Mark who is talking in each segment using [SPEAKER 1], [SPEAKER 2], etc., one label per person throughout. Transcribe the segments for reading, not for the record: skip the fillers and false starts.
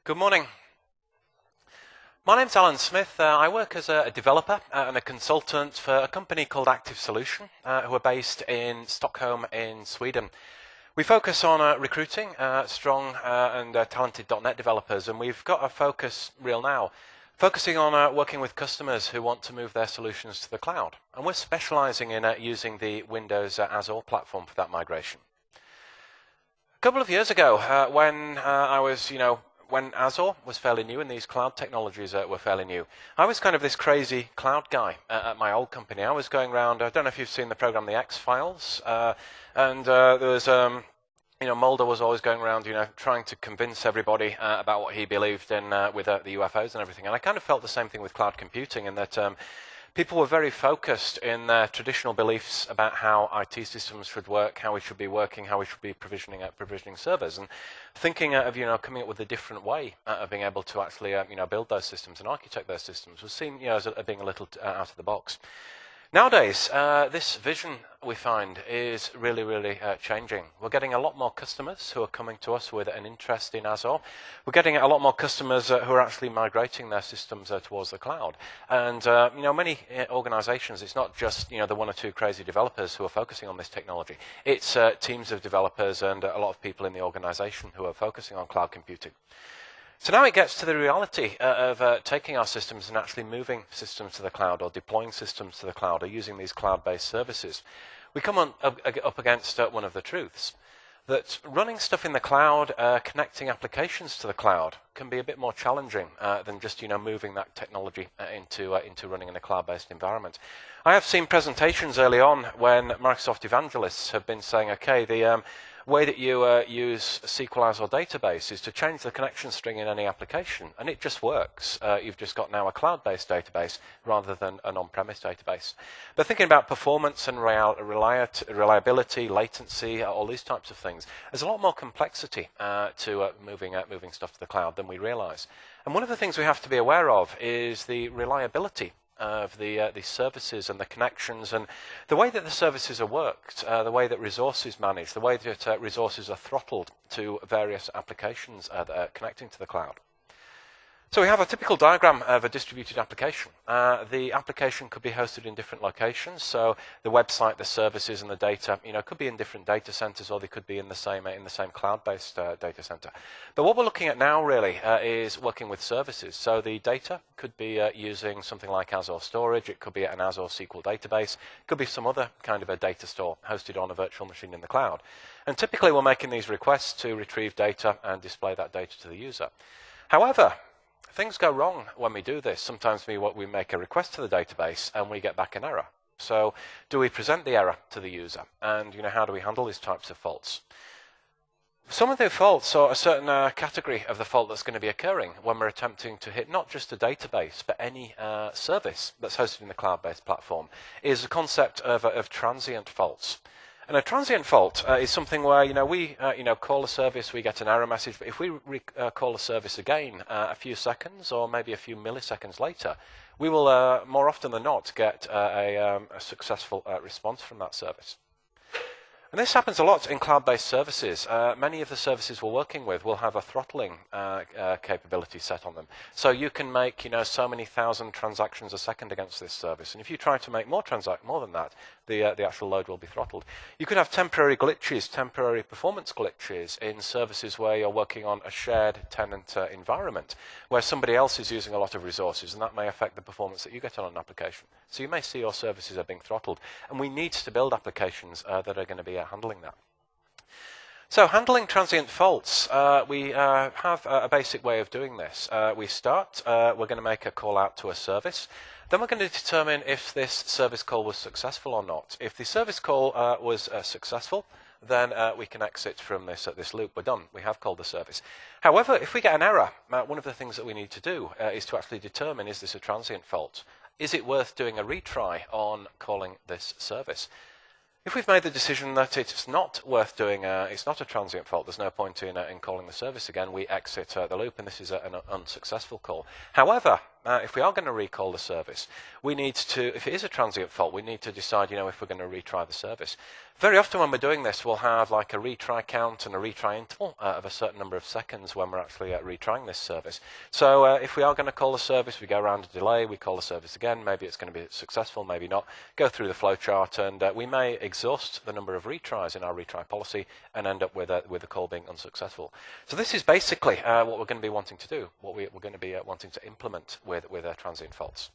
[SPEAKER 1] Good morning. My name's Alan Smith. I work as a developer and a consultant for a company called Active Solution, who are based in Stockholm in Sweden. We focus on recruiting strong and talented .NET developers, and we've got a focus real now, focusing on working with customers who want to move their solutions to the cloud. And we're specializing in using the Windows Azure platform for that migration. A couple of years ago, when when Azure was fairly new and these cloud technologies were fairly new, I was kind of this crazy cloud guy at my old company. I was going around, I don't know if you've seen the program The X-Files, and there was, Mulder was always going around, trying to convince everybody about what he believed in with the UFOs and everything. And I kind of felt the same thing with cloud computing, in that people were very focused in their traditional beliefs about how IT systems should work, how we should be working, how we should be provisioning servers, and thinking of coming up with a different way of being able to actually build those systems and architect those systems was seen as being a little out of the box. Nowadays, this vision we find is really changing. We're getting a lot more customers who are coming to us with an interest in Azure. We're getting a lot more customers who are actually migrating their systems towards the cloud. And many organizations, it's not just the one or two crazy developers who are focusing on this technology. It's teams of developers and a lot of people in the organization who are focusing on cloud computing. So now it gets to the reality of taking our systems and actually moving systems to the cloud, or deploying systems to the cloud, or using these cloud-based services. We come up against one of the truths, that running stuff in the cloud, connecting applications to the cloud, can be a bit more challenging than just moving that technology into running in a cloud-based environment. I have seen presentations early on when Microsoft evangelists have been saying, okay, the way that you use SQL Azure database is to change the connection string in any application, and it just works. You've just got now a cloud-based database rather than an on-premise database. But thinking about performance and reliability, latency, all these types of things, there's a lot more complexity to moving stuff to the cloud than we realize. And one of the things we have to be aware of is the reliability of the services and the connections, and the way that the services are worked, the way that resources managed, the way that resources are throttled to various applications that are connecting to the cloud. So we have a typical diagram of a distributed application. The application could be hosted in different locations. So the website, the services, and the data, could be in different data centers, or they could be in the same cloud-based data center. But what we're looking at now really is working with services. So the data could be using something like Azure Storage. It could be an Azure SQL database. It could be some other kind of a data store hosted on a virtual machine in the cloud. And typically we're making these requests to retrieve data and display that data to the user. However, things go wrong when we do this. Sometimes we make a request to the database and we get back an error. So do we present the error to the user? And how do we handle these types of faults? Some of the faults, or a certain category of the fault that's going to be occurring when we're attempting to hit not just a database, but any service that's hosted in the cloud-based platform, is the concept of transient faults. And a transient fault is something where we call a service, we get an error message, but if we call a service again a few seconds or maybe a few milliseconds later, we will more often than not get a successful response from that service. And this happens a lot in cloud-based services. Many of the services we're working with will have a throttling capability set on them. So you can make so many thousand transactions a second against this service. And if you try to make more than that, the actual load will be throttled. You could have temporary glitches, temporary performance glitches in services where you're working on a shared tenant environment, where somebody else is using a lot of resources, and that may affect the performance that you get on an application. So you may see your services are being throttled. And we need to build applications that are going to be handling that. So handling transient faults, we have a basic way of doing this. We start, we're going to make a call out to a service. Then we're going to determine if this service call was successful or not. If the service call was successful, then we can exit from this loop. We're done. We have called the service. However, if we get an error, one of the things that we need to do is to actually determine, is this a transient fault? Is it worth doing a retry on calling this service? If we've made the decision that it's not worth doing, it's not a transient fault, there's no point in calling the service again, we exit the loop, and this is an unsuccessful call. However, if we are going to recall the service, we need to, if it is a transient fault, we need to decide, if we're going to retry the service. Very often when we're doing this, we'll have like a retry count and a retry interval of a certain number of seconds when we're actually retrying this service. So if we are going to call the service, we go around a delay, we call the service again, maybe it's going to be successful, maybe not, go through the flowchart, and we may exhaust the number of retries in our retry policy and end up with the call being unsuccessful. So this is basically what we're going to be wanting to do, what we're going to be wanting to implement with transient faults.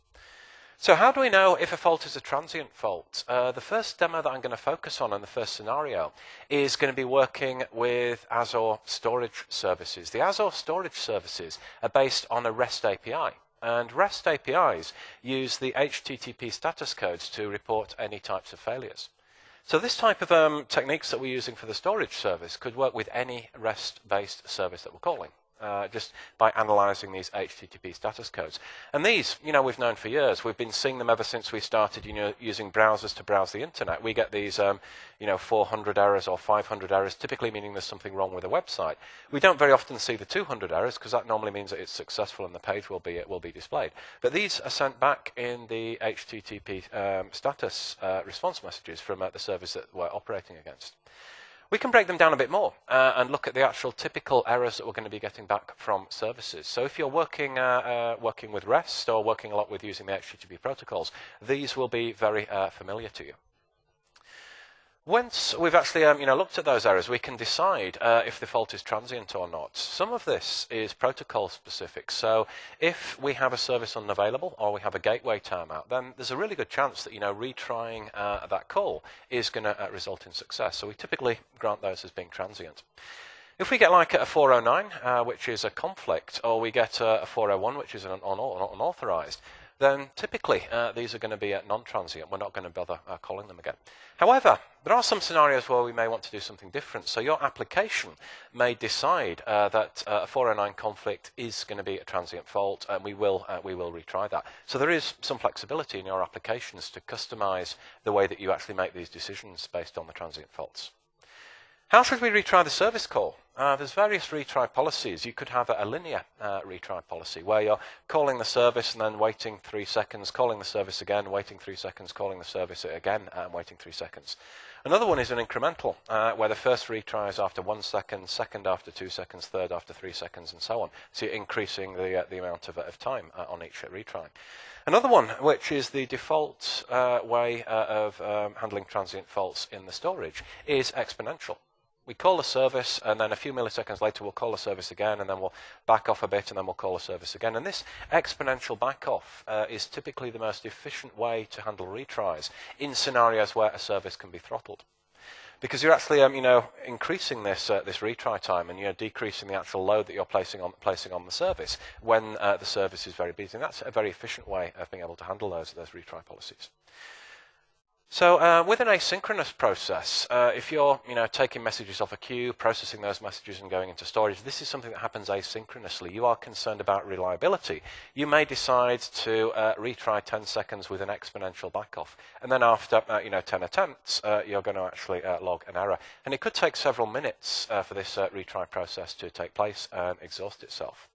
[SPEAKER 1] So how do we know if a fault is a transient fault? The first demo that I'm going to focus on, and the first scenario, is going to be working with Azure storage services. The Azure storage services are based on a REST API. And REST APIs use the HTTP status codes to report any types of failures. So this type of techniques that we're using for the storage service could work with any REST-based service that we're calling. Just by analyzing these HTTP status codes. And these, we've known for years. We've been seeing them ever since we started, using browsers to browse the internet. We get these, 400 errors or 500 errors, typically meaning there's something wrong with a website. We don't very often see the 200 errors because that normally means that it's successful and the page will be displayed. But these are sent back in the HTTP status response messages from the service that we're operating against. We can break them down a bit more and look at the actual typical errors that we're going to be getting back from services. So if you're working with REST or working a lot with using the HTTP protocols, these will be very familiar to you. Once we've actually looked at those errors, we can decide if the fault is transient or not. Some of this is protocol specific. So if we have a service unavailable or we have a gateway timeout, then there's a really good chance that retrying that call is going to result in success. So we typically grant those as being transient. If we get like a 409, which is a conflict, or we get a 401, which is an unauthorized, then typically these are going to be non-transient. We're not going to bother calling them again. However, there are some scenarios where we may want to do something different. So your application may decide that a 409 conflict is going to be a transient fault, and we will retry that. So there is some flexibility in your applications to customize the way that you actually make these decisions based on the transient faults. How should we retry the service call? There's various retry policies. You could have a linear retry policy where you're calling the service and then waiting 3 seconds, calling the service again, waiting 3 seconds, calling the service again, and waiting 3 seconds. Another one is an incremental, where the first retry is after 1 second, second after 2 seconds, third after 3 seconds, and so on. So you're increasing the amount of time on each retry. Another one, which is the default way of handling transient faults in the storage, is exponential. We call the service, and then a few milliseconds later we'll call the service again, and then we'll back off a bit, and then we'll call the service again. And this exponential back off is typically the most efficient way to handle retries in scenarios where a service can be throttled. Because you're actually, increasing this retry time, and you're decreasing the actual load that you're placing on the service when the service is very busy. And that's a very efficient way of being able to handle those retry policies. So with an asynchronous process, if you're taking messages off a queue, processing those messages and going into storage, this is something that happens asynchronously. You are concerned about reliability. You may decide to retry 10 seconds with an exponential backoff, and then after 10 attempts, you're going to actually log an error. And it could take several minutes for this retry process to take place and exhaust itself.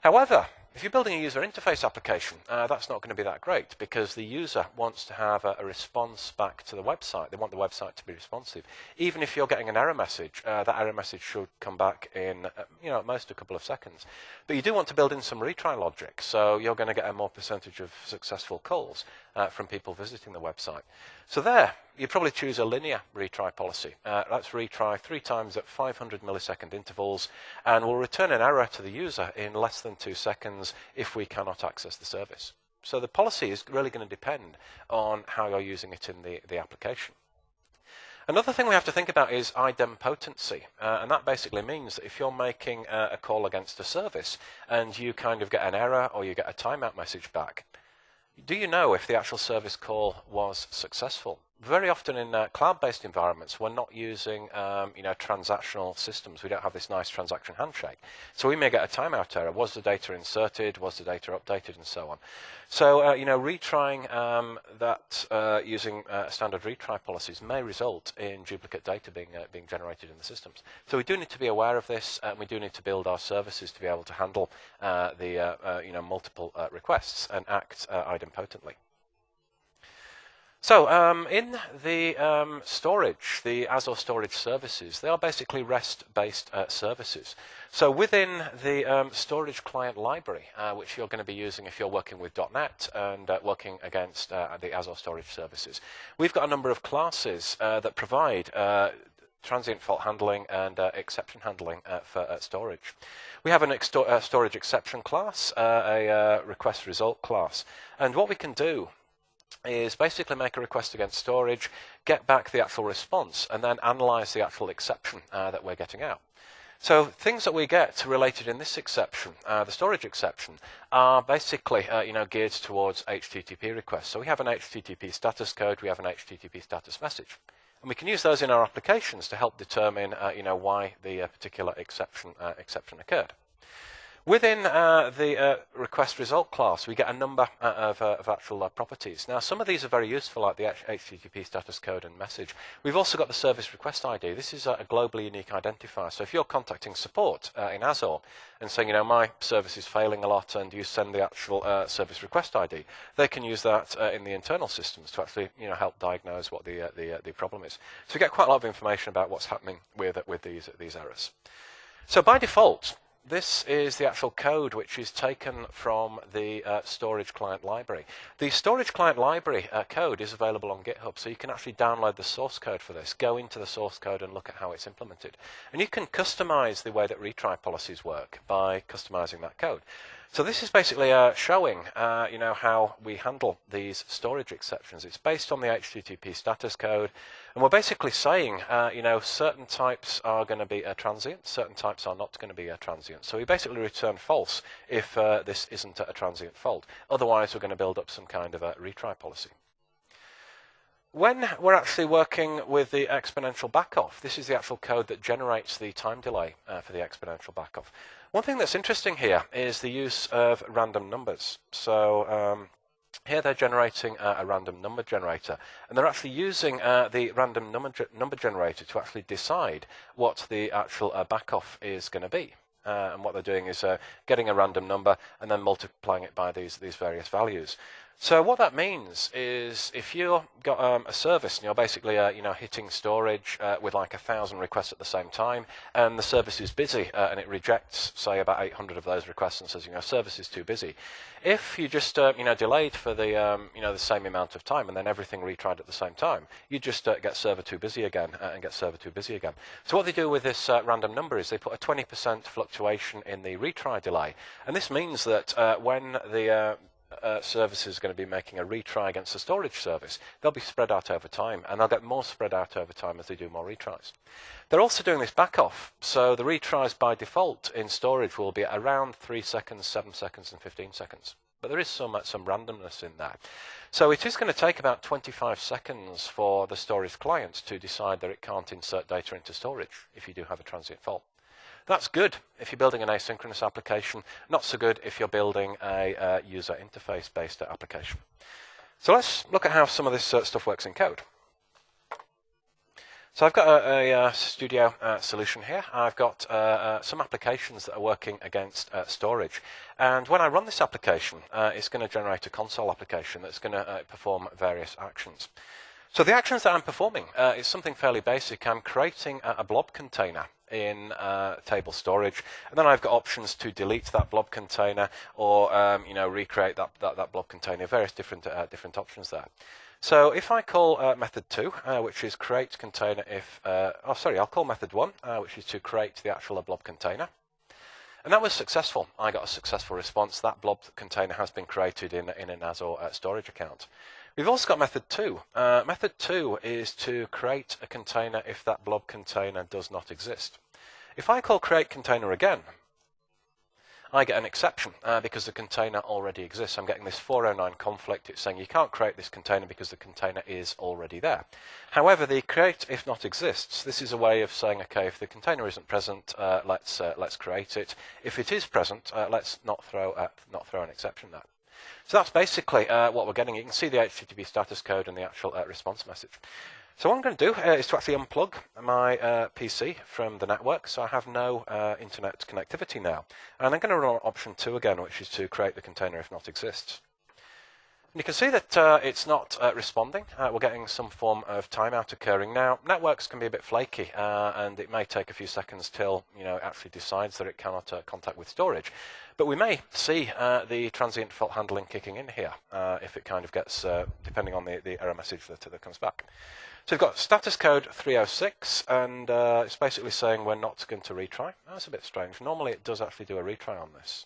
[SPEAKER 1] However, if you're building a user interface application, that's not going to be that great because the user wants to have a response back to the website. They want the website to be responsive. Even if you're getting an error message, that error message should come back in, at most a couple of seconds. But you do want to build in some retry logic, so you're going to get a more percentage of successful calls from people visiting the website. So there, you probably choose a linear retry policy. Let's retry 3 times at 500 millisecond intervals, and we'll return an error to the user in less than 2 seconds if we cannot access the service. So the policy is really going to depend on how you're using it in the application. Another thing we have to think about is idempotency, and that basically means that if you're making a call against a service and you kind of get an error or you get a timeout message back, do you know if the actual service call was successful? very often in cloud-based environments, we're not using transactional systems. We don't have this nice transaction handshake. So we may get a timeout error. Was the data inserted? Was the data updated? And so on. So retrying that using standard retry policies may result in duplicate data being generated in the systems. So we do need to be aware of this, and we do need to build our services to be able to handle the multiple requests and act idempotently. So in the storage, the Azure storage services, they are basically REST-based services. So within the storage client library, which you're going to be using if you're working with .NET and working against the Azure storage services, we've got a number of classes that provide transient fault handling and exception handling for storage. We have an storage exception class, a request result class, and what we can do is basically make a request against storage, get back the actual response, and then analyze the actual exception that we're getting out. So things that we get related in this exception, the storage exception, are basically geared towards HTTP requests. So we have an HTTP status code, we have an HTTP status message. And we can use those in our applications to help determine why the particular exception occurred. Within the request result class, we get a number of actual properties. Now, some of these are very useful, like the HTTP status code and message. We've also got the service request ID. This is a globally unique identifier. So if you're contacting support in Azure and saying, my service is failing a lot, and you send the actual service request ID, they can use that in the internal systems to actually help diagnose what the problem is. So we get quite a lot of information about what's happening with these errors. So by default, this is the actual code which is taken from the storage client library. The storage client library code is available on GitHub, so you can actually download the source code for this, go into the source code and look at how it's implemented. And you can customize the way that retry policies work by customizing that code. So this is basically showing how we handle these storage exceptions. It's based on the HTTP status code, and we're basically saying certain types are going to be transient, certain types are not going to be transient. So we basically return false if this isn't a transient fault. Otherwise, we're going to build up some kind of a retry policy. When we're actually working with the exponential backoff, this is the actual code that generates the time delay for the exponential backoff. One thing that's interesting here is the use of random numbers. So here they're generating a random number generator, and they're actually using the random number generator to actually decide what the actual backoff is going to be. And what they're doing is getting a random number and then multiplying it by these various values. So what that means is if you've got a service and you're basically hitting storage with like 1,000 requests at the same time, and the service is busy and it rejects, say, about 800 of those requests and says, service is too busy. If you just delayed for the the same amount of time and then everything retried at the same time, you just get server too busy again and get server too busy again. So what they do with this random number is they put a 20% fluctuation in the retry delay, and this means that when the service is going to be making a retry against the storage service, they'll be spread out over time, and they'll get more spread out over time as they do more retries. They're also doing this backoff, so the retries by default in storage will be around 3 seconds, 7 seconds, and 15 seconds. But there is some randomness in there. So it is going to take about 25 seconds for the storage client to decide that it can't insert data into storage if you do have a transient fault. That's good if you're building an asynchronous application, not so good if you're building a user interface-based application. So let's look at how some of this stuff works in code. So I've got a studio solution here. I've got some applications that are working against storage. And when I run this application, it's going to generate a console application that's going to perform various actions. So the actions that I'm performing is something fairly basic. I'm creating a blob container in table storage, and then I've got options to delete that blob container or recreate that blob container. Various different options there. So if I call method 2, which is create container if I'll call method 1, which is to create the actual blob container. And that was successful. I got a successful response. That blob container has been created in an Azure storage account. We've also got method 2. Method 2 is to create a container if that blob container does not exist. If I call create container again, I get an exception because the container already exists. I'm getting this 409 conflict. It's saying you can't create this container because the container is already there. However, the create if not exists. This is a way of saying, okay, if the container isn't present, let's create it. If it is present, let's not throw an exception there. So that's basically what we're getting. You can see the HTTP status code and the actual response message. So what I'm going to do is to actually unplug my PC from the network, so I have no internet connectivity now. And I'm going to run option 2 again, which is to create the container if not exists. And you can see that it's not responding. We're getting some form of timeout occurring. Now, networks can be a bit flaky, and it may take a few seconds till it actually decides that it cannot contact with storage. But we may see the transient fault handling kicking in here if it kind of gets, depending on the error message that comes back. So we've got status code 306, and it's basically saying we're not going to retry. That's a bit strange. Normally it does actually do a retry on this.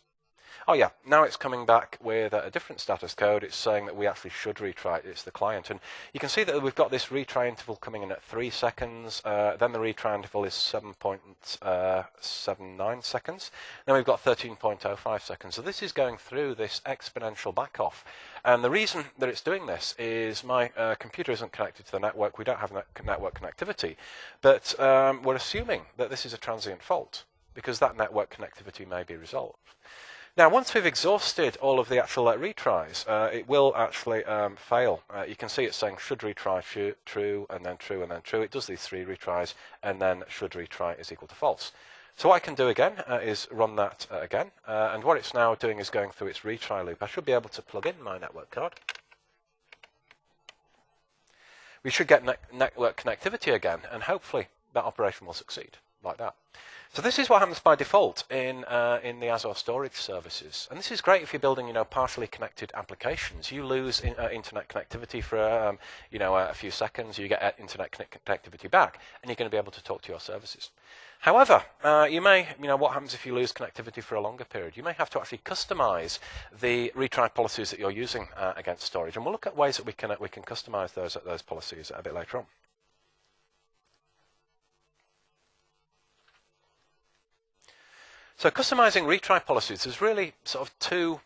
[SPEAKER 1] Oh yeah, now it's coming back with a different status code. It's saying that we actually should retry. It's the client. And you can see that we've got this retry interval coming in at 3 seconds. Then the retry interval is 7.79 seconds. Then we've got 13.05 seconds. So this is going through this exponential backoff. And the reason that it's doing this is my computer isn't connected to the network. We don't have network connectivity. But we're assuming that this is a transient fault because that network connectivity may be resolved. Now, once we've exhausted all of the actual retries, it will actually fail. You can see it's saying should retry true, and then true, and then true. It does these 3 retries, and then should retry is equal to false. So what I can do again is run that again. And what it's now doing is going through its retry loop. I should be able to plug in my network card. We should get network connectivity again, and hopefully that operation will succeed like that. So this is what happens by default in the Azure storage services, and this is great if you're building, partially connected applications. You lose internet connectivity for a few seconds. You get internet connectivity back, and you're going to be able to talk to your services. However, you may, what happens if you lose connectivity for a longer period? You may have to actually customize the retry policies that you're using against storage, and we'll look at ways that we can customize those policies a bit later on. So customizing retry policies, there's really sort of 2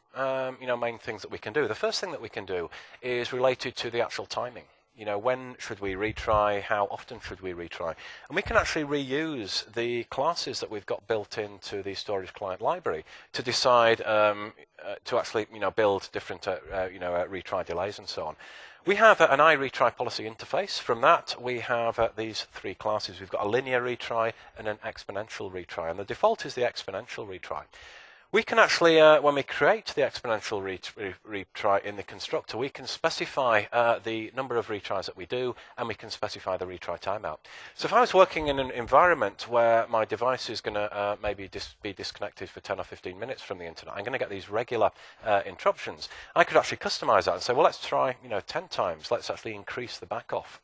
[SPEAKER 1] main things that we can do. The first thing that we can do is related to the actual timing. When should we retry? How often should we retry? And we can actually reuse the classes that we've got built into the storage client library to decide to actually build different retry delays and so on. We have an iRetry policy interface. From that, we have these 3 classes. We've got a linear retry and an exponential retry, and the default is the exponential retry. We can actually, when we create the exponential retry in the constructor, we can specify the number of retries that we do, and we can specify the retry timeout. So if I was working in an environment where my device is going to maybe be disconnected for 10 or 15 minutes from the internet, I'm going to get these regular interruptions. I could actually customize that and say, well, let's try 10 times. Let's actually increase the backoff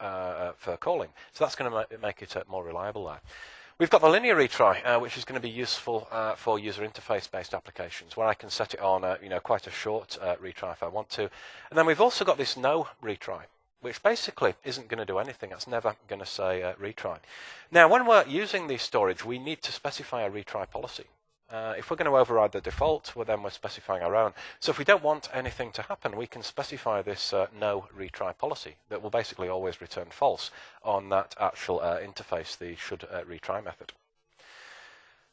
[SPEAKER 1] for calling. So that's going to make it more reliable there. We've got the linear retry, which is going to be useful for user interface-based applications, where I can set it on quite a short retry if I want to. And then we've also got this no retry, which basically isn't going to do anything. It's never going to say retry. Now, when we're using the storage, we need to specify a retry policy. If we're going to override the default, then we're specifying our own. So if we don't want anything to happen, we can specify this no retry policy that will basically always return false on that actual interface, the should retry method.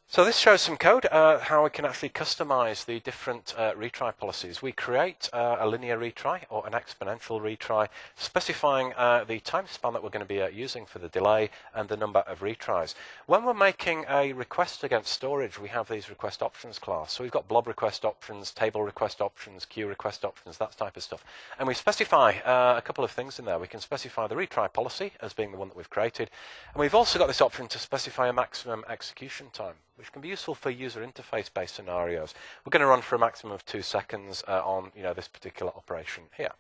[SPEAKER 1] So this shows some code, how we can actually customize the different retry policies. We create a linear retry or an exponential retry, specifying the time span that we're going to be using for the delay and the number of retries. When we're making a request against storage, we have these request options class. So we've got blob request options, table request options, queue request options, that type of stuff. And we specify a couple of things in there. We can specify the retry policy as being the one that we've created. And we've also got this option to specify a maximum execution time, which can be useful for user interface-based scenarios. We're going to run for a maximum of 2 seconds on this particular operation here.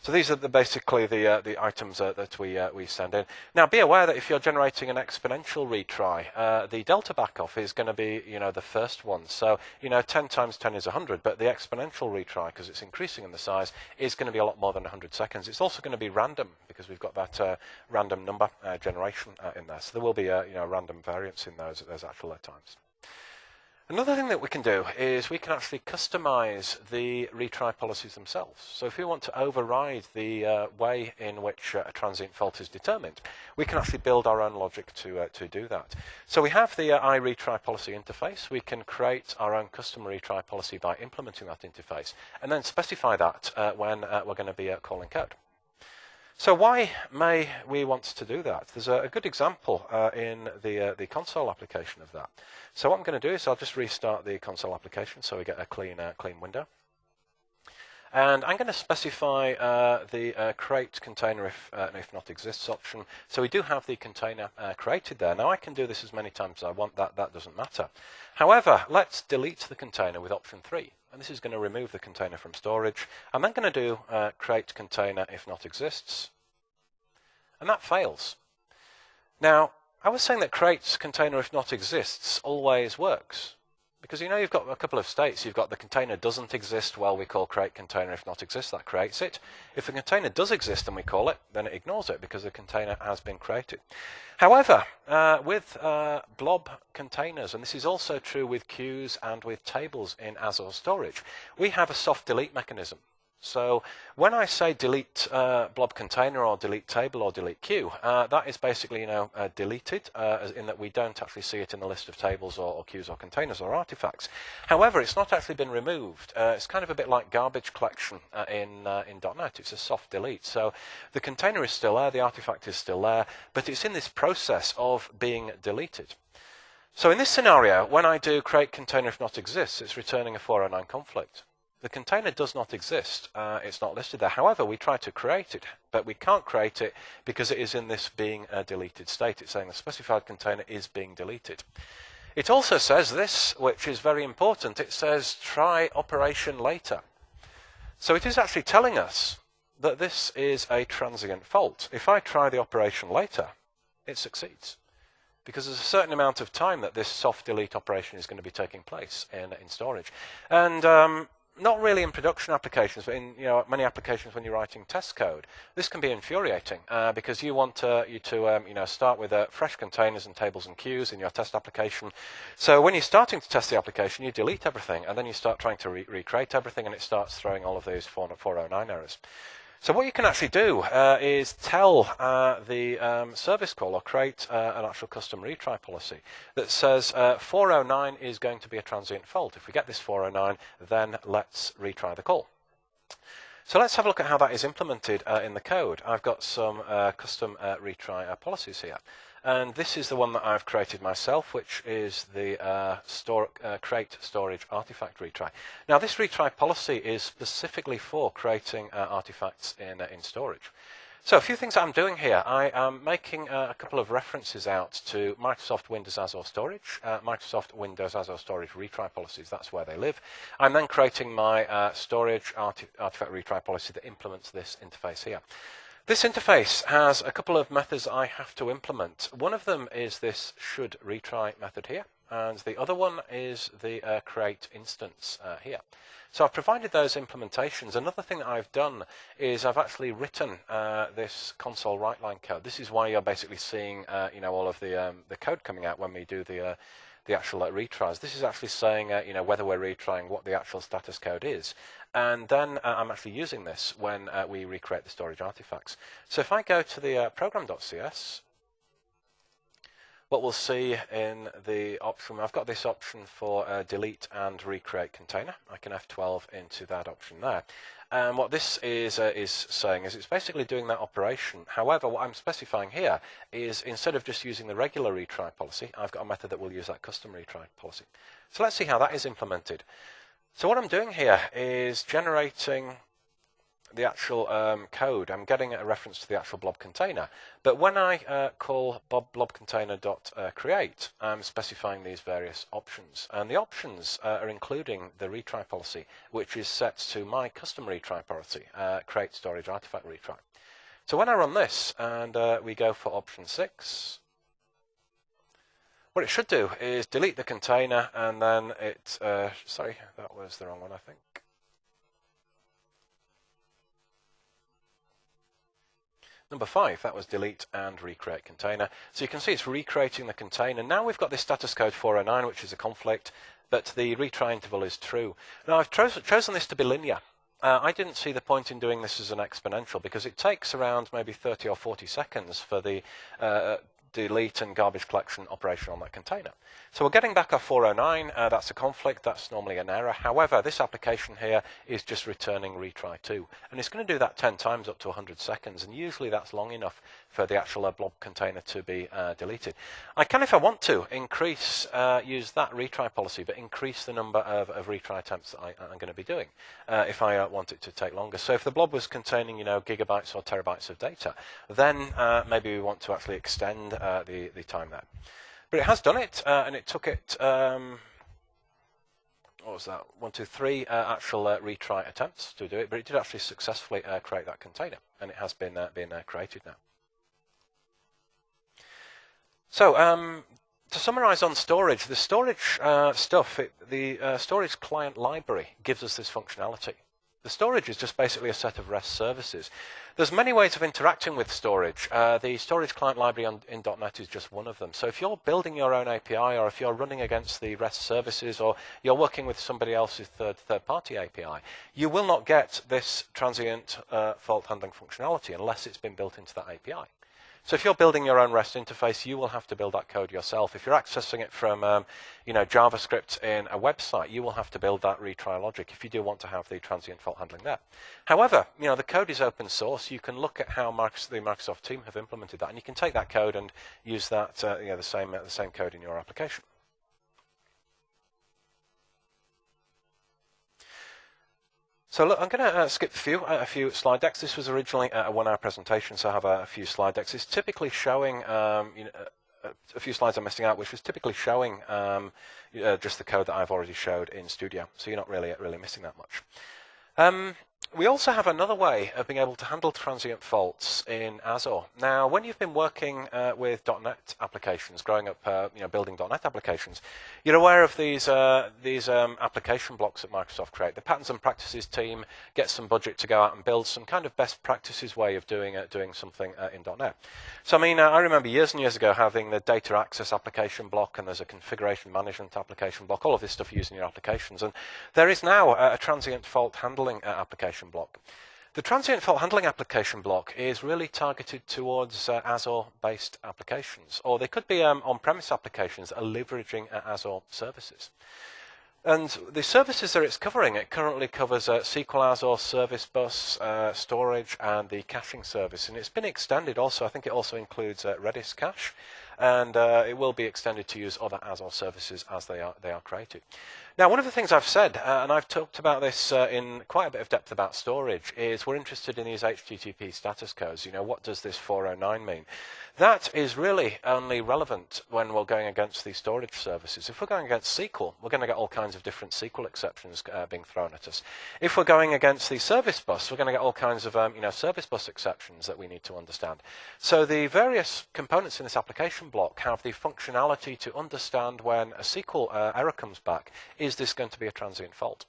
[SPEAKER 1] So these are basically the items that we send in. Now, be aware that if you're generating an exponential retry, the delta backoff is going to be the first one. So 10 times 10 is 100, but the exponential retry, because it's increasing in the size, is going to be a lot more than 100 seconds. It's also going to be random because we've got that random number generation in there. So there will be random variance in those actual times. Another thing that we can do is we can actually customize the retry policies themselves. So if we want to override the way in which a transient fault is determined, we can actually build our own logic to do that. So we have the iRetry policy interface. We can create our own custom retry policy by implementing that interface, and then specify that when we're going to be calling code. So why may we want to do that? There's a good example in the console application of that. So what I'm going to do is I'll just restart the console application so we get a clean window. And I'm going to specify the create container if not exists option. So we do have the container created there. Now I can do this as many times as I want. That doesn't matter. However, let's delete the container with option 3. And this is going to remove the container from storage. I'm then going to do create container if not exists. And that fails. Now, I was saying that create container if not exists always works. Because you know you've got a couple of states. You've got the container doesn't exist, well we call create container if not exists, that creates it. If the container does exist and we call it, then it ignores it because the container has been created. However, with blob containers, and this is also true with queues and with tables in Azure Storage, we have a soft delete mechanism. So when I say delete blob container or delete table or delete queue, that is basically deleted in that we don't actually see it in the list of tables or queues or containers or artifacts. However, it's not actually been removed. It's kind of a bit like garbage collection in .NET. It's a soft delete. So the container is still there, the artifact is still there, but it's in this process of being deleted. So in this scenario, when I do create container if not exists, it's returning a 409 conflict. The container does not exist. It's not listed there. However, we try to create it, but we can't create it because it is in this being a deleted state. It's saying the specified container is being deleted. It also says this, which is very important. It says try operation later. So it is actually telling us that this is a transient fault. If I try the operation later, it succeeds. Because there's a certain amount of time that this soft delete operation is going to be taking place in storage. And not really in production applications, but in many applications when you're writing test code, this can be infuriating because you want you to start with fresh containers and tables and queues in your test application. So when you're starting to test the application, you delete everything, and then you start trying to recreate everything, and it starts throwing all of those 409 errors. So what you can actually do is tell the service call or create an actual custom retry policy that says 409 is going to be a transient fault. If we get this 409, then let's retry the call. So let's have a look at how that is implemented in the code. I've got some custom retry policies here. And this is the one that I've created myself, which is the create storage artifact retry. Now, this retry policy is specifically for creating artifacts in storage. So a few things that I'm doing here. I am making a couple of references out to Microsoft Windows Azure Storage, Microsoft Windows Azure Storage retry policies. That's where they live. I'm then creating my storage artifact retry policy that implements this interface here. This interface has a couple of methods I have to implement. One of them is this should retry method here, and the other one is the create instance here. So I've provided those implementations. Another thing that I've done is I've actually written this console write line code. This is why you're basically seeing all of the code coming out when we do the actual retries. This is actually saying whether we're retrying, what the actual status code is. And then I'm actually using this when we recreate the storage artifacts. So if I go to the program.cs, what we'll see in the option, I've got this option for delete and recreate container. I can F12 into that option there. And what this is saying is it's basically doing that operation. However, what I'm specifying here is instead of just using the regular retry policy, I've got a method that will use that custom retry policy. So let's see how that is implemented. So what I'm doing here is generating the actual code. I'm getting a reference to the actual blob container. But when I call blob container.create, I'm specifying these various options. And the options are including the retry policy, which is set to my custom retry policy, create storage artifact retry. So when I run this and we go for option 6, what it should do is delete the container, and then it, sorry, that was the wrong one, I think. Number 5, that was delete and recreate container. So you can see it's recreating the container. Now we've got this status code 409, which is a conflict, but the retry interval is true. Now I've chosen this to be linear. I didn't see the point in doing this as an exponential because it takes around maybe 30 or 40 seconds for the delete and garbage collection operation on that container. So we're getting back our 409. That's a conflict. That's normally an error. However, this application here is just returning retry 2. And it's going to do that 10 times up to 100 seconds. And usually that's long enough for the actual blob container to be deleted. I can, if I want to, use that retry policy, but increase the number of retry attempts that I'm going to be doing if I want it to take longer. So if the blob was containing, gigabytes or terabytes of data, then maybe we want to actually extend the time there. But it has done it, and it took it, what was that, 1, 2, 3 actual retry attempts to do it, but it did actually successfully create that container, and it has been created now. So to summarize on storage, the storage the storage client library gives us this functionality. The storage is just basically a set of REST services. There's many ways of interacting with storage. The storage client library in .NET is just one of them. So if you're building your own API, or if you're running against the REST services, or you're working with somebody else's third-party API, you will not get this transient fault handling functionality unless it's been built into that API. So if you're building your own REST interface, you will have to build that code yourself. If you're accessing it from JavaScript in a website, you will have to build that retry logic if you do want to have the transient fault handling there. However, the code is open source. You can look at how the Microsoft team have implemented that, and you can take that code and use that the same code in your application. So look, I'm going to skip a few slide decks. This was originally a 1-hour presentation, so I have a few slide decks. It's typically showing, a few slides I'm missing out, which was typically showing just the code that I've already showed in Studio. So you're not really missing that much. We also have another way of being able to handle transient faults in Azure. Now, when you've been working with .NET applications, growing up, building .NET applications, you're aware of these application blocks that Microsoft create. The Patterns and Practices team gets some budget to go out and build some kind of best practices way of doing something in .NET. So, I remember years and years ago having the data access application block, and there's a configuration management application block, all of this stuff used in your applications. And there is now a transient fault handling application block. The transient fault handling application block is really targeted towards Azure-based applications, or they could be on-premise applications that are leveraging Azure services. And the services that it's covering, it currently covers SQL Azure, Service Bus, storage, and the caching service. And it's been extended also. I think it also includes Redis cache, and it will be extended to use other Azure services as they are created. Now, one of the things I've said, and I've talked about this in quite a bit of depth about storage, is we're interested in these HTTP status codes. What does this 409 mean? That is really only relevant when we're going against the storage services. If we're going against SQL, we're going to get all kinds of different SQL exceptions being thrown at us. If we're going against the service bus, we're going to get all kinds of service bus exceptions that we need to understand. So the various components in this application block have the functionality to understand when a SQL error comes back, is this going to be a transient fault?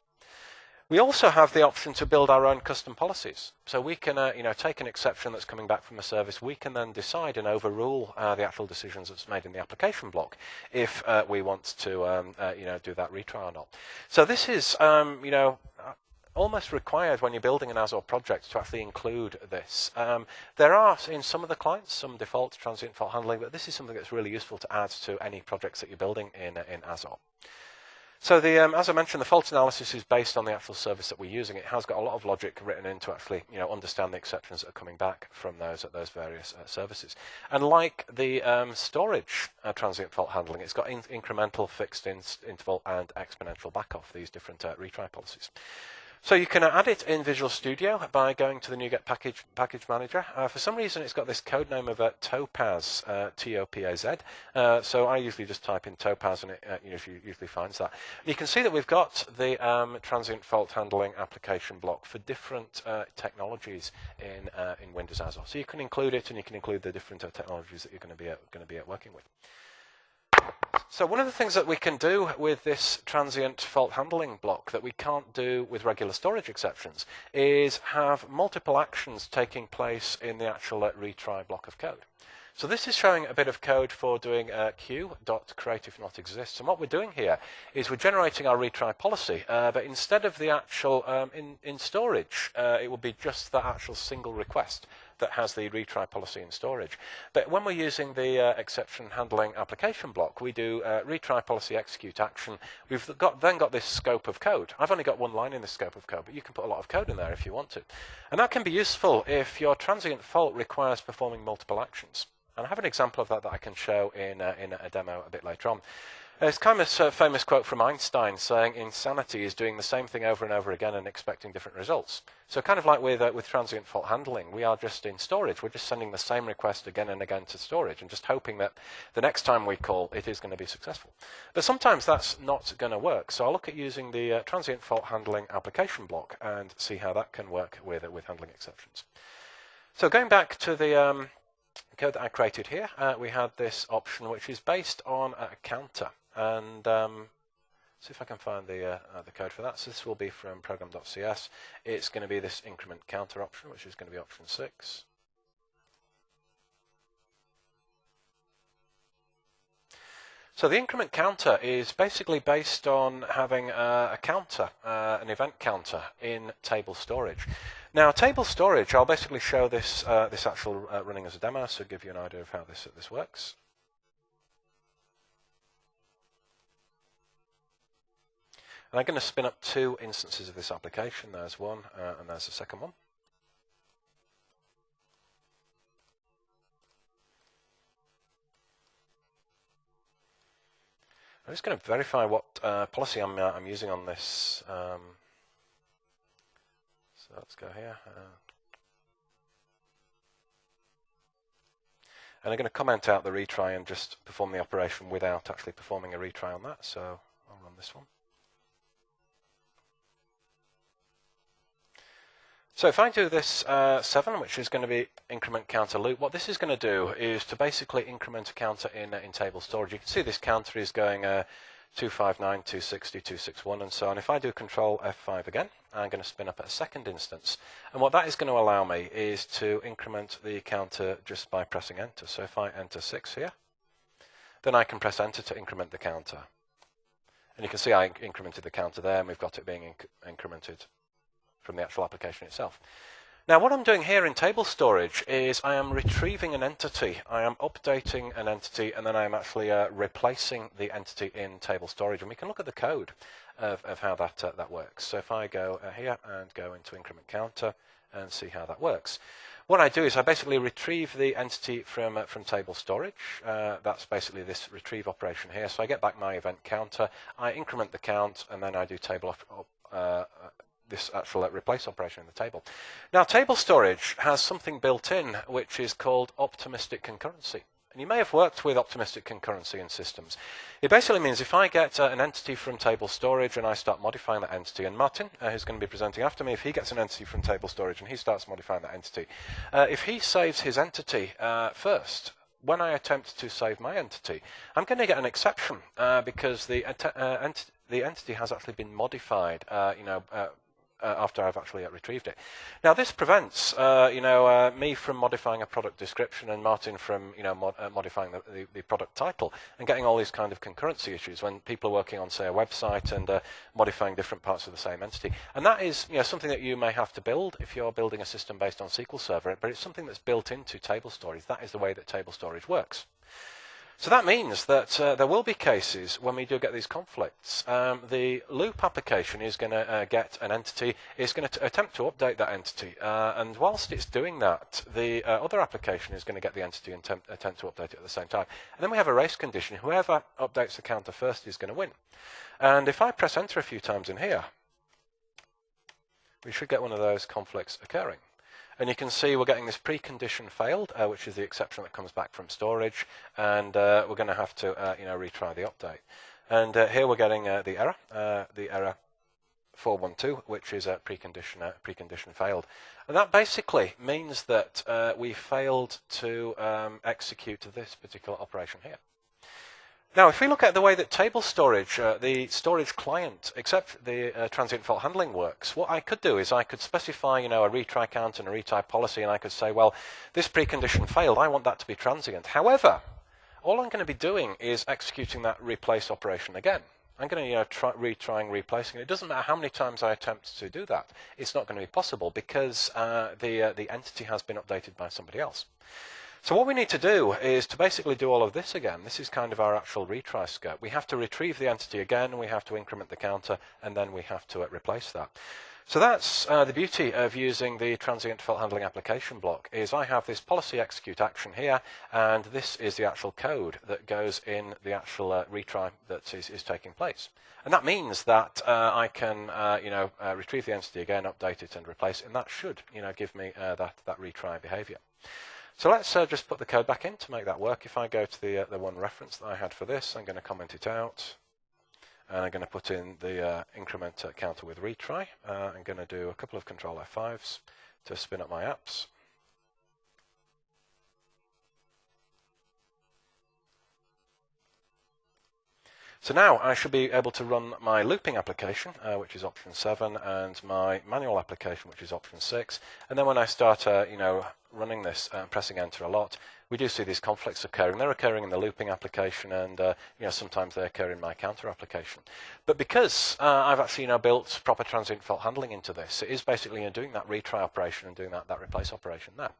[SPEAKER 1] We also have the option to build our own custom policies. So we can take an exception that's coming back from a service. We can then decide and overrule the actual decisions that's made in the application block if we want to do that retry or not. So this is almost required when you're building an Azure project to actually include this. There are, in some of the clients, some default transient fault handling, but this is something that's really useful to add to any projects that you're building in Azure. So as I mentioned, the fault analysis is based on the actual service that we're using. It has got a lot of logic written in to actually understand the exceptions that are coming back from those various services. And like the storage transient fault handling, it's got incremental, fixed interval, and exponential backoff, these different retry policies. So you can add it in Visual Studio by going to the NuGet package manager. For some reason, it's got this code name of Topaz, T-O-P-A-Z. So I usually just type in Topaz, and it usually finds that. You can see that we've got the transient fault handling application block for different technologies in Windows Azure. So you can include it, and you can include the different technologies that you're going to be working with. So one of the things that we can do with this transient fault handling block that we can't do with regular storage exceptions is have multiple actions taking place in the actual retry block of code. So this is showing a bit of code for doing queue.create if not exists. And what we're doing here is we're generating our retry policy, but instead of the actual in storage, it will be just the actual single request that has the retry policy in storage. But when we're using the exception handling application block, we do retry policy execute action. We've then got this scope of code. I've only got one line in the scope of code, but you can put a lot of code in there if you want to. And that can be useful if your transient fault requires performing multiple actions. And I have an example of that I can show in a demo a bit later on. It's kind of a famous quote from Einstein saying insanity is doing the same thing over and over again and expecting different results. So kind of like with transient fault handling, we are just in storage. We're just sending the same request again and again to storage and just hoping that the next time we call, it is going to be successful. But sometimes that's not going to work. So I'll look at using the transient fault handling application block and see how that can work with handling exceptions. So going back to the code that I created here, we had this option which is based on a counter. And see if I can find the code for that. So this will be from program.cs. It's going to be this increment counter option, which is going to be option 6. So the increment counter is basically based on having a counter, an event counter in table storage. Now, table storage, I'll basically show this this actual running as a demo, so give you an idea of how this works. And I'm going to spin up 2 instances of this application. There's one, and there's the second one. I'm just going to verify what policy I'm using on this. So let's go here. And I'm going to comment out the retry and just perform the operation without actually performing a retry on that. So I'll run this one. So if I do this 7, which is going to be increment counter loop, what this is going to do is to basically increment a counter in table storage. You can see this counter is going 259, 260, 261, and so on. If I do Control F5 again, I'm going to spin up a second instance. And what that is going to allow me is to increment the counter just by pressing Enter. So if I enter 6 here, then I can press Enter to increment the counter. And you can see I incremented the counter there, and we've got it being incremented from the actual application itself. Now what I'm doing here in table storage is I am retrieving an entity, I am updating an entity, and then I am actually replacing the entity in table storage. And we can look at the code of how that works. So if I go here and go into increment counter and see how that works. What I do is I basically retrieve the entity from table storage. That's basically this retrieve operation here. So I get back my event counter, I increment the count, and then I do table this actual replace operation in the table. Now, table storage has something built in which is called optimistic concurrency. And you may have worked with optimistic concurrency in systems. It basically means if I get an entity from table storage and I start modifying that entity, and Martin, who's going to be presenting after me, if he gets an entity from table storage and he starts modifying that entity, if he saves his entity first, when I attempt to save my entity, I'm going to get an exception because the entity has actually been modified, after I've actually retrieved it. Now this prevents me from modifying a product description and Martin from modifying the product title and getting all these kind of concurrency issues when people are working on, say, a website and modifying different parts of the same entity. And that is something that you may have to build if you're building a system based on SQL Server, but it's something that's built into table storage. That is the way that table storage works. So that means that there will be cases when we do get these conflicts. The loop application is going to get an entity, it's going to attempt to update that entity, and whilst it's doing that, the other application is going to get the entity and attempt to update it at the same time. And then we have a race condition. Whoever updates the counter first is going to win. And if I press Enter a few times in here, we should get one of those conflicts occurring. And you can see we're getting this precondition failed, which is the exception that comes back from storage, and we're going to have to retry the update. And here we're getting the error 412, which is a precondition failed. And that basically means that we failed to execute this particular operation here. Now, if we look at the way that table storage, the storage client, except the transient fault handling works, what I could do is I could specify, a retry count and a retry policy, and I could say, well, this precondition failed. I want that to be transient. However, all I'm going to be doing is executing that replace operation again. I'm going to retrying replacing it. It doesn't matter how many times I attempt to do that. It's not going to be possible because the entity has been updated by somebody else. So what we need to do is to basically do all of this again. This is kind of our actual retry scope. We have to retrieve the entity again, we have to increment the counter, and then we have to replace that. So that's the beauty of using the transient fault handling application block, is I have this policy execute action here, and this is the actual code that goes in the actual retry that is taking place. And that means that I can retrieve the entity again, update it, and replace it, and that should give me that retry behavior. So let's just put the code back in to make that work. If I go to the one reference that I had for this, I'm going to comment it out. And I'm going to put in the increment counter with retry. I'm going to do a couple of Control F5s to spin up my apps. So now I should be able to run my looping application, which is option 7, and my manual application, which is option 6. And then when I start, running this and pressing enter a lot, we do see these conflicts occurring. They're occurring in the looping application, and sometimes they occur in my counter application. But because I've actually built proper transient fault handling into this, it is basically doing that retry operation and doing that replace operation there.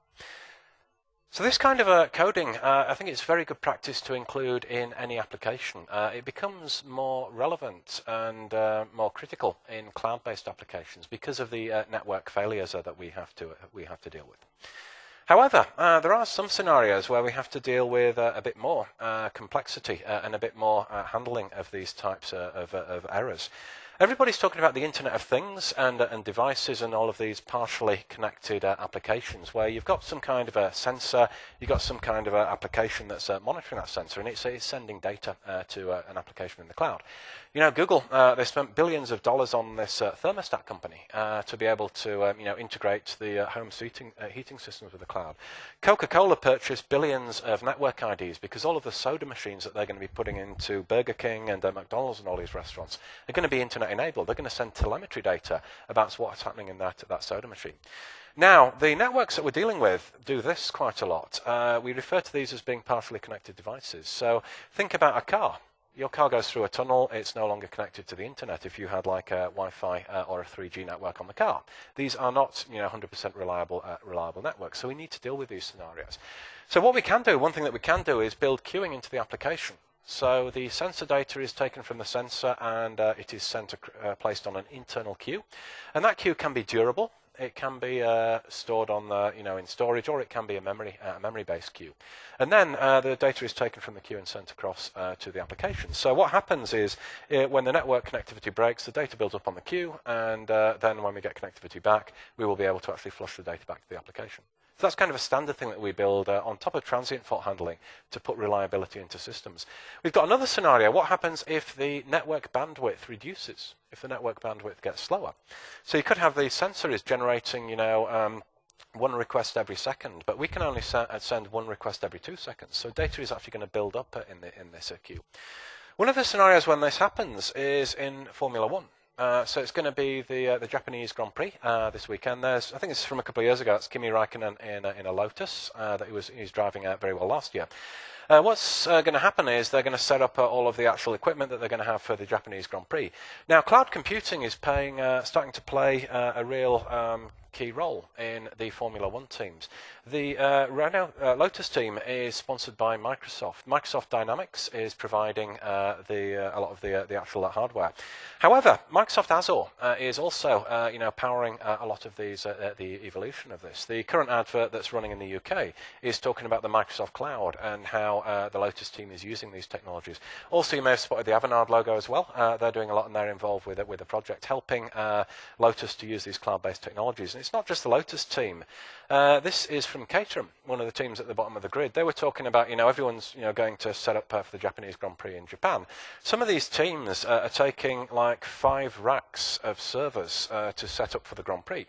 [SPEAKER 1] So this kind of coding, I think it's very good practice to include in any application. It becomes more relevant and more critical in cloud-based applications because of the network failures that we have to deal with. However, there are some scenarios where we have to deal with a bit more complexity and a bit more handling of these types of errors. Everybody's talking about the Internet of Things and devices and all of these partially connected applications where you've got some kind of a sensor, you've got some kind of application that's monitoring that sensor, and it's sending data to an application in the cloud. Google, they spent billions of dollars on this thermostat company to be able to integrate the home heating systems with the cloud. Coca-Cola purchased billions of network IDs because all of the soda machines that they're going to be putting into Burger King and McDonald's and all these restaurants are going to be Internet enabled. They're going to send telemetry data about what's happening in that soda machine. Now, the networks that we're dealing with do this quite a lot. We refer to these as being partially connected devices. So think about a car. Your car goes through a tunnel, it's no longer connected to the internet if you had like a Wi-Fi or a 3G network on the car. These are not 100% reliable networks, so we need to deal with these scenarios. So what we can do, one thing that we can do is build queuing into the application. So the sensor data is taken from the sensor and it is placed on an internal queue. And that queue can be durable. It can be stored on in storage, or it can be a memory-based queue. And then the data is taken from the queue and sent across to the application. So what happens is when the network connectivity breaks, the data builds up on the queue, and then when we get connectivity back, we will be able to actually flush the data back to the application. So that's kind of a standard thing that we build on top of transient fault handling to put reliability into systems. We've got another scenario. What happens if the network bandwidth reduces, if the network bandwidth gets slower? So you could have the sensor is generating, one request every second, but we can only send one request every 2 seconds. So data is actually going to build up in this queue. One of the scenarios when this happens is in Formula 1. So it's going to be the Japanese Grand Prix this weekend. I think it's from a couple of years ago. It's Kimi Raikkonen in a Lotus that he was driving very well last year. What's going to happen is they're going to set up all of the actual equipment that they're going to have for the Japanese Grand Prix. Now, cloud computing is starting to play a real key role in the Formula 1 teams. The Lotus team is sponsored by Microsoft. Microsoft Dynamics is providing a lot of the actual hardware. However, Microsoft Azure is also powering a lot of the evolution of this. The current advert that's running in the UK is talking about the Microsoft Cloud and how the Lotus team is using these technologies. Also, you may have spotted the Avanade logo as well. They're doing a lot, and they're involved with the project, helping Lotus to use these cloud-based technologies. And it's not just the Lotus team. This is from Caterham, one of the teams at the bottom of the grid. They were talking about, everyone's going to set up for the Japanese Grand Prix in Japan. Some of these teams are taking like 5 racks of servers to set up for the Grand Prix.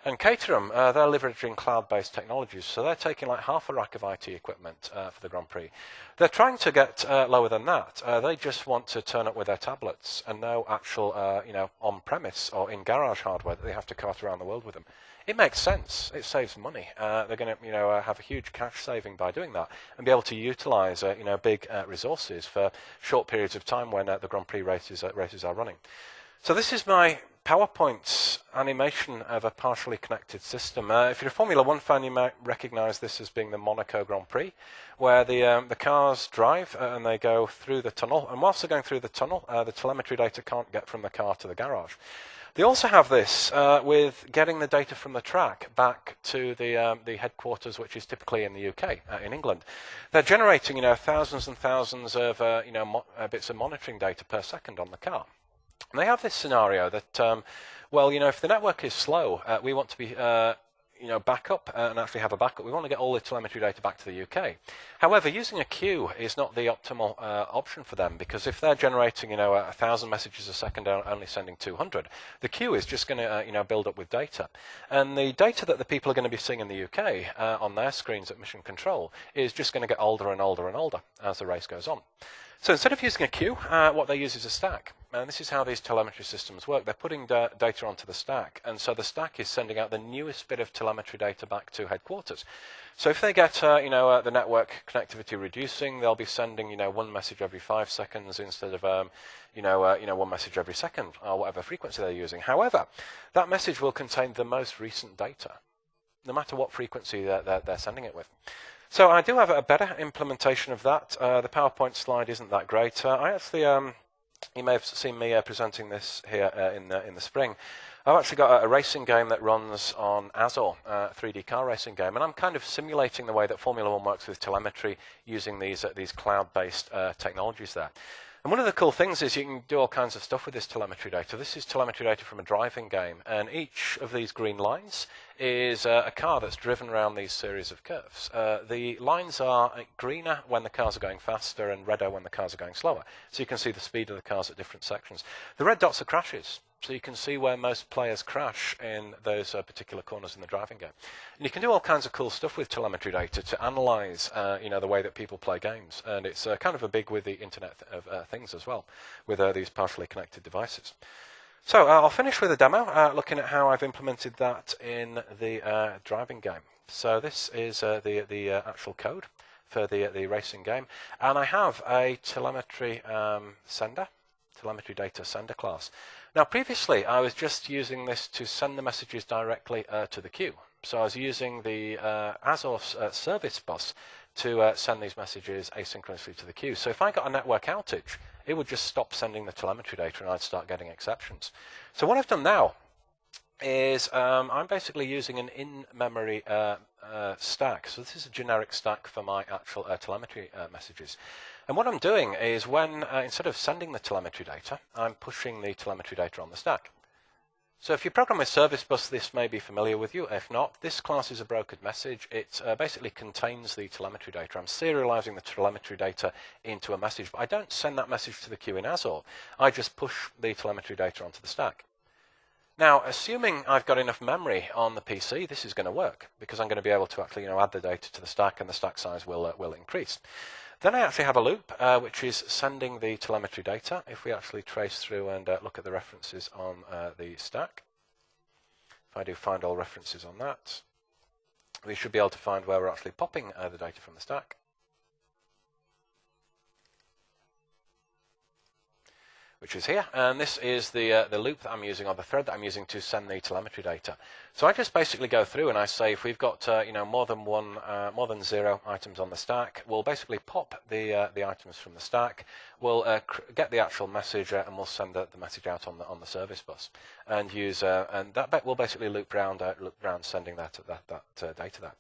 [SPEAKER 1] And Caterham, they're leveraging cloud-based technologies, so they're taking like half a rack of IT equipment for the Grand Prix. They're trying to get lower than that. They just want to turn up with their tablets and no actual, on-premise or in-garage hardware that they have to cart around the world with them. It makes sense. It saves money. They're going to, have a huge cash saving by doing that and be able to utilize, big resources for short periods of time when the Grand Prix races are running. So this is my PowerPoint animation of a partially connected system. If you're a Formula One fan, you might recognize this as being the Monaco Grand Prix, where the cars drive and they go through the tunnel. And whilst they're going through the tunnel, the telemetry data can't get from the car to the garage. They also have this with getting the data from the track back to the headquarters, which is typically in the UK, in England. They're generating, thousands and thousands of, bits of monitoring data per second on the car. And they have this scenario that, if the network is slow, we want to be, back up and actually have a backup. We want to get all the telemetry data back to the UK. However, using a queue is not the optimal option for them, because if they're generating, 1,000 messages a second and only sending 200, the queue is just going to, build up with data. And the data that the people are going to be seeing in the UK on their screens at Mission Control is just going to get older and older and older as the race goes on. So instead of using a queue, what they use is a stack. And this is how these telemetry systems work. They're putting data onto the stack, and so the stack is sending out the newest bit of telemetry data back to headquarters. So if they get, the network connectivity reducing, they'll be sending, one message every 5 seconds instead of, one message every second, or whatever frequency they're using. However, that message will contain the most recent data, no matter what frequency they're sending it with. So I do have a better implementation of that. The PowerPoint slide isn't that great. I actually, you may have seen me presenting this here in the spring. I've actually got a racing game that runs on Azure, 3D car racing game, and I'm kind of simulating the way that Formula One works with telemetry using these cloud-based technologies there. And one of the cool things is you can do all kinds of stuff with this telemetry data. This is telemetry data from a driving game, and each of these green lines is a car that's driven around these series of curves. The lines are greener when the cars are going faster and redder when the cars are going slower. So you can see the speed of the cars at different sections. The red dots are crashes. So you can see where most players crash in those particular corners in the driving game. And you can do all kinds of cool stuff with telemetry data to analyze, the way that people play games. And it's kind of a big with the Internet of Things as well, with these partially connected devices. So I'll finish with a demo, looking at how I've implemented that in the driving game. So this is the actual code for the racing game. And I have a telemetry data sender class. Now, previously, I was just using this to send the messages directly to the queue. So I was using the Azure service bus to send these messages asynchronously to the queue. So if I got a network outage, it would just stop sending the telemetry data and I'd start getting exceptions. So what I've done now is I'm basically using an in-memory stack. So this is a generic stack for my actual telemetry messages. And what I'm doing is when, instead of sending the telemetry data, I'm pushing the telemetry data on the stack. So if you program with Service Bus, this may be familiar with you. If not, this class is a brokered message. It basically contains the telemetry data. I'm serializing the telemetry data into a message, but I don't send that message to the queue in Azure. I just push the telemetry data onto the stack. Now, assuming I've got enough memory on the PC, this is going to work, because I'm going to be able to actually add the data to the stack, and the stack size will increase. Then I actually have a loop, which is sending the telemetry data. If we actually trace through and look at the references on the stack, if I do find all references on that, we should be able to find where we're actually popping the data from the stack. Which is here, and this is the loop that I'm using, or the thread that I'm using to send the telemetry data. So I just basically go through and I say if we've got more than 0 items on the stack, we'll basically pop the items from the stack. We'll get the actual message and we'll send the message out on the service bus, and use and that will basically loop round sending that data there.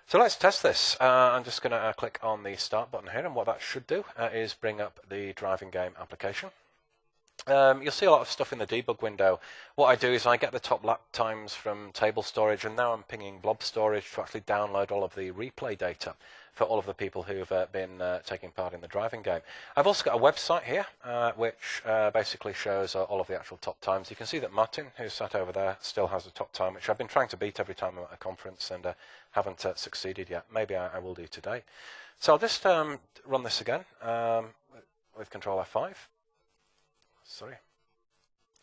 [SPEAKER 1] So let's test this. I'm just going to click on the start button here, and what that should do is bring up the driving game application. You'll see a lot of stuff in the debug window. What I do is I get the top lap times from table storage, and now I'm pinging blob storage to actually download all of the replay data for all of the people who have been taking part in the driving game. I've also got a website here, which basically shows all of the actual top times. You can see that Martin, who's sat over there, still has a top time, which I've been trying to beat every time I'm at a conference and haven't succeeded yet. Maybe I will do today. So I'll just run this again with Control F5. Sorry.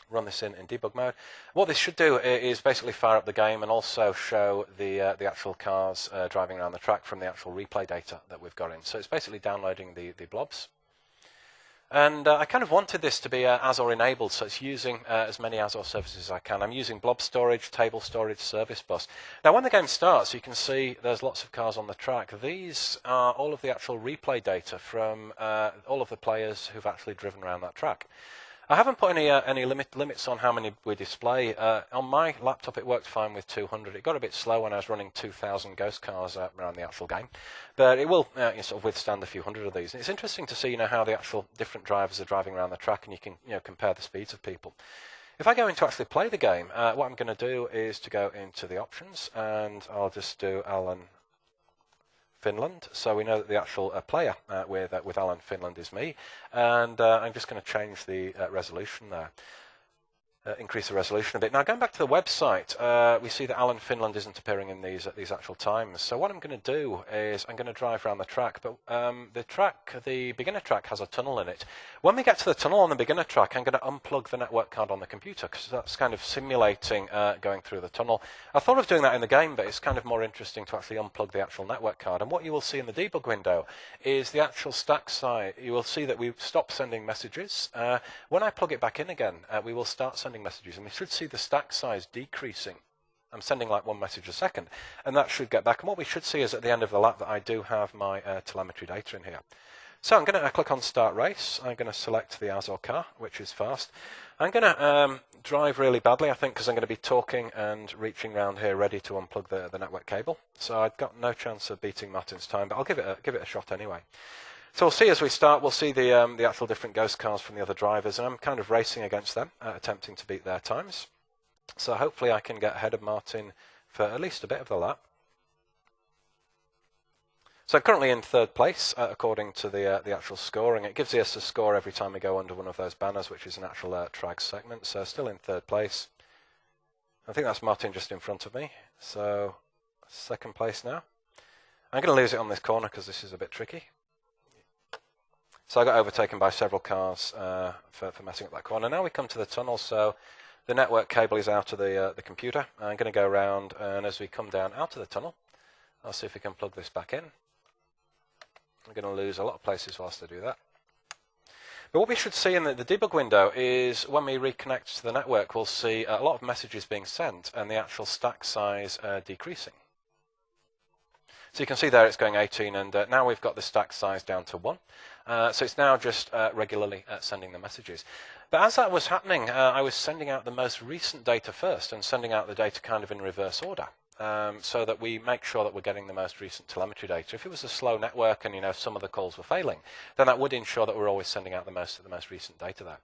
[SPEAKER 1] Run this in debug mode. What this should do is basically fire up the game and also show the actual cars driving around the track from the actual replay data that we've got in. So it's basically downloading the blobs. And I kind of wanted this to be Azure enabled, so it's using as many Azure services as I can. I'm using blob storage, table storage, service bus. Now when the game starts, you can see there's lots of cars on the track. These are all of the actual replay data from all of the players who've actually driven around that track. I haven't put any limits on how many we display. On my laptop, it worked fine with 200. It got a bit slow when I was running 2,000 ghost cars around the actual game, but it will sort of withstand a few hundred of these. And it's interesting to see, how the actual different drivers are driving around the track, and you can, compare the speeds of people. If I go in to actually play the game, what I'm going to do is to go into the options, and I'll just do Alan Finland, so we know that the actual player with Alan Finland is me, and I'm just going to change the resolution there. Increase the resolution a bit. Now going back to the website, we see that Alan Finland isn't appearing in these actual times. So what I'm going to do is I'm going to drive around the track, but the beginner track has a tunnel in it. When we get to the tunnel on the beginner track, I'm going to unplug the network card on the computer, because that's kind of simulating going through the tunnel. I thought of doing that in the game, but it's kind of more interesting to actually unplug the actual network card. And what you will see in the debug window is the actual stack size. You will see that we've stopped sending messages. When I plug it back in again, we will start sending messages, and we should see the stack size decreasing. I'm sending like one message a second, and that should get back. And what we should see is at the end of the lap that I do have my telemetry data in here. So I'm going to click on Start Race. I'm going to select the Azure car, which is fast. I'm going to drive really badly, I think, because I'm going to be talking and reaching around here ready to unplug the network cable. So I've got no chance of beating Martin's time, but I'll give it a shot anyway. So we'll see as we start, we'll see the actual different ghost cars from the other drivers, and I'm kind of racing against them, attempting to beat their times. So hopefully I can get ahead of Martin for at least a bit of the lap. So I'm currently in third place, according to the actual scoring. It gives us a score every time we go under one of those banners, which is an actual track segment. So still in third place. I think that's Martin just in front of me. So second place now. I'm going to lose it on this corner because this is a bit tricky. So I got overtaken by several cars for messing up that corner. Now we come to the tunnel, so the network cable is out of the computer. I'm going to go around, and as we come down out of the tunnel, I'll see if we can plug this back in. I'm going to lose a lot of places whilst I do that. But what we should see in the debug window is when we reconnect to the network, we'll see a lot of messages being sent and the actual stack size decreasing. So you can see there it's going 18, and now we've got the stack size down to 1. So it's now just regularly sending the messages. But as that was happening, I was sending out the most recent data first and sending out the data kind of in reverse order, so that we make sure that we're getting the most recent telemetry data. If it was a slow network and some of the calls were failing, then that would ensure that we're always sending out the most recent data there.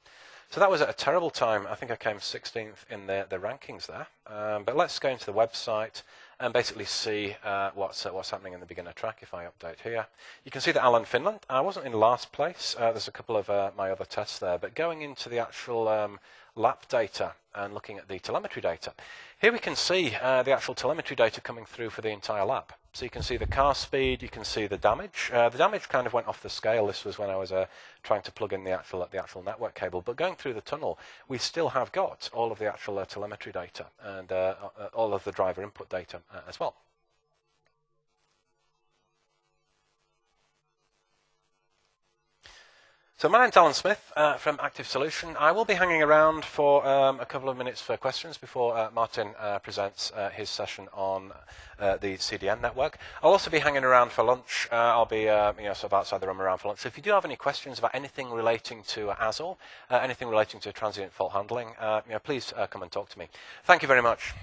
[SPEAKER 1] So that was at a terrible time. I think I came 16th in the rankings there. But let's go into the website and basically see what's happening in the beginner track. If I update here, you can see that Alan Finland. I wasn't in last place. There's a couple of my other tests there. But going into the actual lap data and looking at the telemetry data, here we can see the actual telemetry data coming through for the entire lap. So you can see the car speed, you can see the damage. The damage kind of went off the scale. This was when I was trying to plug in the actual network cable. But going through the tunnel, we still have got all of the actual telemetry data and all of the driver input data as well. So my name's Alan Smith from Active Solution. I will be hanging around for a couple of minutes for questions before Martin presents his session on the CDN network. I'll also be hanging around for lunch. I'll be sort of outside the room around for lunch. So if you do have any questions about anything relating to Azure, anything relating to transient fault handling, please come and talk to me. Thank you very much.